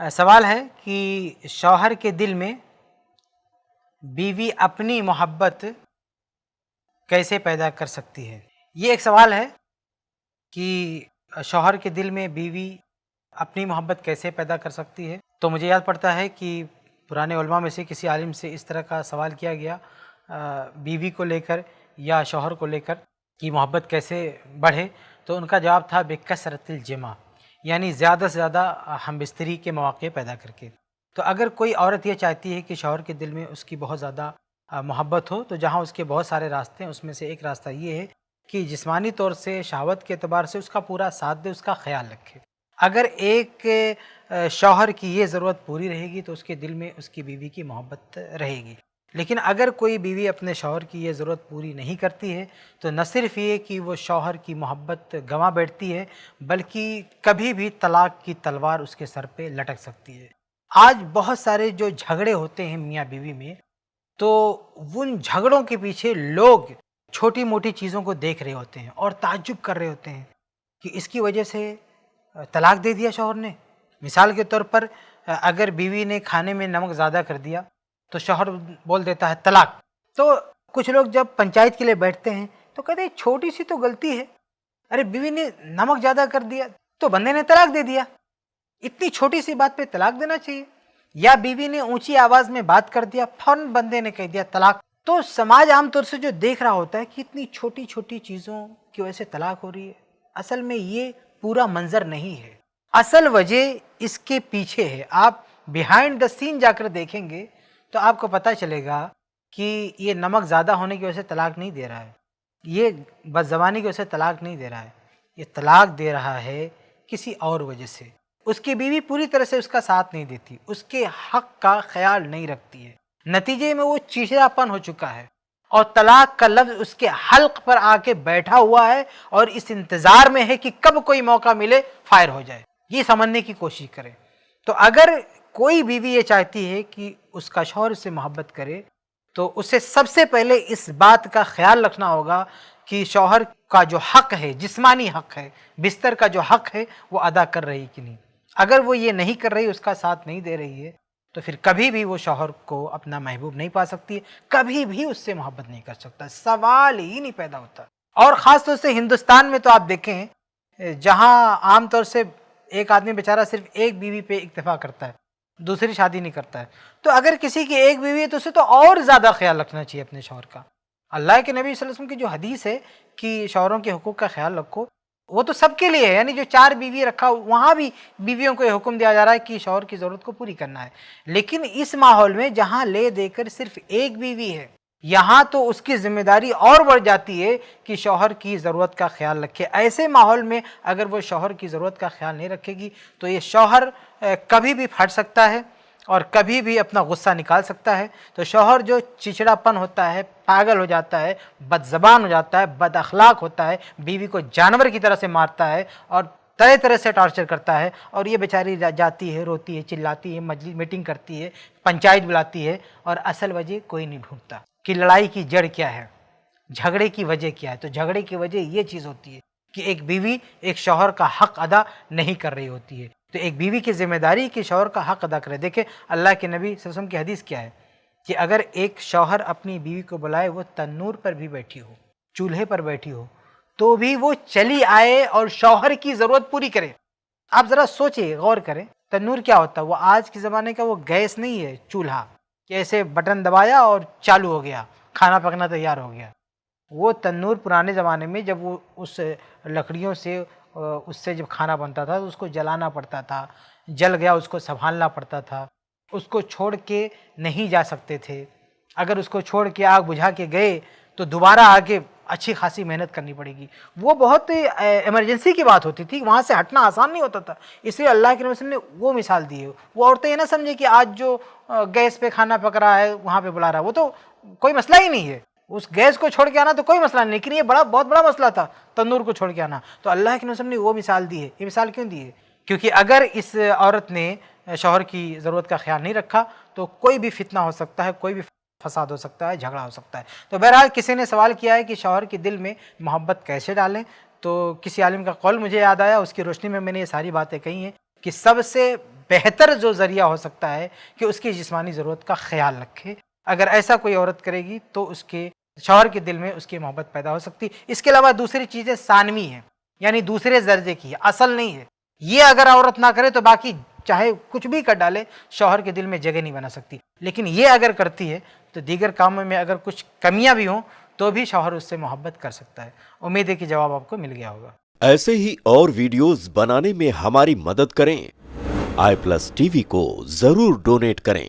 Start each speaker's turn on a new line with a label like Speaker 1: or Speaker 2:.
Speaker 1: سوال ہے کہ شوہر کے دل میں بیوی اپنی محبت کیسے پیدا کر سکتی ہے؟ یہ ایک سوال ہے کہ شوہر کے دل میں بیوی اپنی محبت کیسے پیدا کر سکتی ہے۔ تو مجھے یاد پڑتا ہے کہ پرانے علماء میں سے کسی عالم سے اس طرح کا سوال کیا گیا بیوی کو لے کر یا شوہر کو لے کر کہ محبت کیسے بڑھے، تو ان کا جواب تھا بکثرت الجماع، یعنی زیادہ سے زیادہ ہم بستری کے مواقع پیدا کر کے۔ تو اگر کوئی عورت یہ چاہتی ہے کہ شوہر کے دل میں اس کی بہت زیادہ محبت ہو، تو جہاں اس کے بہت سارے راستے ہیں، اس میں سے ایک راستہ یہ ہے کہ جسمانی طور سے شہوت کے اعتبار سے اس کا پورا ساتھ دے، اس کا خیال رکھے۔ اگر ایک شوہر کی یہ ضرورت پوری رہے گی تو اس کے دل میں اس کی بیوی کی محبت رہے گی۔ لیکن اگر کوئی بیوی اپنے شوہر کی یہ ضرورت پوری نہیں کرتی ہے تو نہ صرف یہ کہ وہ شوہر کی محبت گنوا بیٹھتی ہے، بلکہ کبھی بھی طلاق کی تلوار اس کے سر پہ لٹک سکتی ہے۔ آج بہت سارے جو جھگڑے ہوتے ہیں میاں بیوی میں، تو ان جھگڑوں کے پیچھے لوگ چھوٹی موٹی چیزوں کو دیکھ رہے ہوتے ہیں اور تعجب کر رہے ہوتے ہیں کہ اس کی وجہ سے طلاق دے دیا شوہر نے۔ مثال کے طور پر اگر بیوی نے کھانے میں نمک زیادہ کر دیا تو شوہر بول دیتا ہے طلاق۔ تو کچھ لوگ جب پنچایت کے لیے بیٹھتے ہیں تو کہتے ہیں چھوٹی سی تو غلطی ہے، ارے بیوی نے نمک زیادہ کر دیا تو بندے نے طلاق دے دیا، اتنی چھوٹی سی بات پہ طلاق دینا چاہیے۔ یا بیوی نے اونچی آواز میں بات کر دیا، فوراً بندے نے کہہ دیا طلاق۔ تو سماج عام طور سے جو دیکھ رہا ہوتا ہے کہ اتنی چھوٹی چھوٹی چیزوں کی وجہ سے طلاق ہو رہی ہے، اصل میں یہ پورا منظر نہیں ہے۔ اصل وجہ اس کے پیچھے ہے۔ آپ بیہائنڈ دا سین جا کر دیکھیں گے تو آپ کو پتہ چلے گا کہ یہ نمک زیادہ ہونے کی وجہ سے طلاق نہیں دے رہا ہے، یہ بد زبانی کی وجہ سے طلاق نہیں دے رہا ہے، یہ طلاق دے رہا ہے کسی اور وجہ سے۔ اس کی بیوی پوری طرح سے اس کا ساتھ نہیں دیتی، اس کے حق کا خیال نہیں رکھتی ہے، نتیجے میں وہ چیچڑا پن ہو چکا ہے اور طلاق کا لفظ اس کے حلق پر آ کے بیٹھا ہوا ہے اور اس انتظار میں ہے کہ کب کوئی موقع ملے فائر ہو جائے، یہ سمجھنے کی کوشش کرے۔ تو اگر کوئی بیوی یہ چاہتی ہے کہ اس کا شوہر اس سے محبت کرے تو اسے سب سے پہلے اس بات کا خیال رکھنا ہوگا کہ شوہر کا جو حق ہے، جسمانی حق ہے، بستر کا جو حق ہے، وہ ادا کر رہی کہ نہیں۔ اگر وہ یہ نہیں کر رہی، اس کا ساتھ نہیں دے رہی ہے، تو پھر کبھی بھی وہ شوہر کو اپنا محبوب نہیں پا سکتی، کبھی بھی اس سے محبت نہیں کر سکتا، سوال ہی نہیں پیدا ہوتا۔ اور خاص طور سے ہندوستان میں تو آپ دیکھیں جہاں عام طور سے ایک آدمی بیچارہ صرف ایک بیوی پہ اکتفا کرتا ہے، دوسری شادی نہیں کرتا ہے، تو اگر کسی کی ایک بیوی ہے تو اسے تو اور زیادہ خیال رکھنا چاہیے اپنے شوہر کا۔ اللہ کے نبی صلی اللہ علیہ وسلم کی جو حدیث ہے کہ شوہروں کے حقوق کا خیال رکھو، وہ تو سب کے لیے ہے، یعنی جو 4 بیوی رکھا وہاں بھی بیویوں کو یہ حکم دیا جا رہا ہے کہ شوہر کی ضرورت کو پوری کرنا ہے۔ لیکن اس ماحول میں جہاں لے دے کر صرف ایک بیوی ہے، یہاں تو اس کی ذمہ داری اور بڑھ جاتی ہے کہ شوہر کی ضرورت کا خیال رکھے۔ ایسے ماحول میں اگر وہ شوہر کی ضرورت کا خیال نہیں رکھے گی تو یہ شوہر کبھی بھی پھٹ سکتا ہے اور کبھی بھی اپنا غصہ نکال سکتا ہے۔ تو شوہر جو چچڑا پن ہوتا ہے، پاگل ہو جاتا ہے، بد زبان ہو جاتا ہے، بد اخلاق ہوتا ہے، بیوی کو جانور کی طرح سے مارتا ہے اور طرح طرح سے ٹارچر کرتا ہے، اور یہ بیچاری جاتی ہے، روتی ہے، چلاتی ہے، مجلس میٹنگ کرتی ہے، پنچایت بلاتی ہے، اور اصل وجہ کوئی نہیں ڈھونڈتا کہ لڑائی کی جڑ کیا ہے، جھگڑے کی وجہ کیا ہے۔ تو جھگڑے کی وجہ یہ چیز ہوتی ہے کہ ایک بیوی ایک شوہر کا حق ادا نہیں کر رہی ہوتی ہے۔ تو ایک بیوی کی ذمہ داری کہ شوہر کا حق ادا کرے۔ دیکھیں اللہ کے نبی صلی اللہ علیہ وسلم کی حدیث کیا ہے کہ اگر ایک شوہر اپنی بیوی کو بلائے، وہ تنور پر بھی بیٹھی ہو، چولہے پر بیٹھی ہو، تو بھی وہ چلی آئے اور شوہر کی ضرورت پوری کرے۔ آپ ذرا سوچیں، غور کریں، تنور کیا ہوتا ہے؟ وہ آج کے زمانے کا وہ گیس نہیں ہے، چولہا کہ ایسے بٹن دبایا اور چالو ہو گیا، کھانا پکنا تیار ہو گیا۔ وہ تنور پرانے زمانے میں جب وہ اس لکڑیوں سے اس سے جب کھانا بنتا تھا تو اس کو جلانا پڑتا تھا، جل گیا اس کو سنبھالنا پڑتا تھا، اس کو چھوڑ کے نہیں جا سکتے تھے۔ اگر اس کو چھوڑ کے آگ بجھا کے گئے تو دوبارہ آگے اچھی خاصی محنت کرنی پڑے گی۔ وہ بہت ایمرجنسی کی بات ہوتی تھی، وہاں سے ہٹنا آسان نہیں ہوتا تھا، اس لیے اللہ کے نبی نے وہ مثال دی ہے۔ وہ عورتیں یہ نہ سمجھے کہ آج جو گیس پہ کھانا پک رہا ہے وہاں پہ بلا رہا ہے، وہ تو کوئی مسئلہ ہی نہیں ہے، اس گیس کو چھوڑ کے آنا تو کوئی مسئلہ نہیں، لیکن یہ بہت بڑا مسئلہ تھا تندور کو چھوڑ کے آنا۔ تو اللہ کے نبی نے وہ مثال دی ہے۔ یہ مثال کیوں دی ہے؟ کیونکہ اگر اس عورت نے شوہر کی ضرورت کا خیال نہیں رکھا تو کوئی بھی فتنہ ہو سکتا ہے، کوئی بھی فساد ہو سکتا ہے، جھگڑا ہو سکتا ہے۔ تو بہرحال کسی نے سوال کیا ہے کہ شوہر کے دل میں محبت کیسے ڈالیں، تو کسی عالم کا قول مجھے یاد آیا، اس کی روشنی میں نے یہ ساری باتیں کہی ہیں کہ سب سے بہتر جو ذریعہ ہو سکتا ہے کہ اس کی جسمانی ضرورت کا خیال رکھے. اگر ایسا کوئی عورت کرے گی تو اس کے شوہر کے دل میں اس کی محبت پیدا ہو سکتی. اس کے علاوہ دوسری چیزیں ثانوی ہیں, یعنی دوسرے درجے کی ہے, اصل نہیں ہے. یہ اگر عورت نہ کرے تو باقی چاہے کچھ بھی کر ڈالے شوہر کے دل میں جگہ نہیں بنا سکتی. لیکن یہ اگر کرتی ہے تو دیگر کاموں میں اگر کچھ کمیاں بھی ہوں تو بھی شوہر اس سے محبت کر سکتا ہے. امید ہے کہ جواب آپ کو مل گیا ہوگا.
Speaker 2: ایسے ہی اور ویڈیوز بنانے میں ہماری مدد کریں. آئی پلس ٹی وی کو ضرور ڈونیٹ کریں.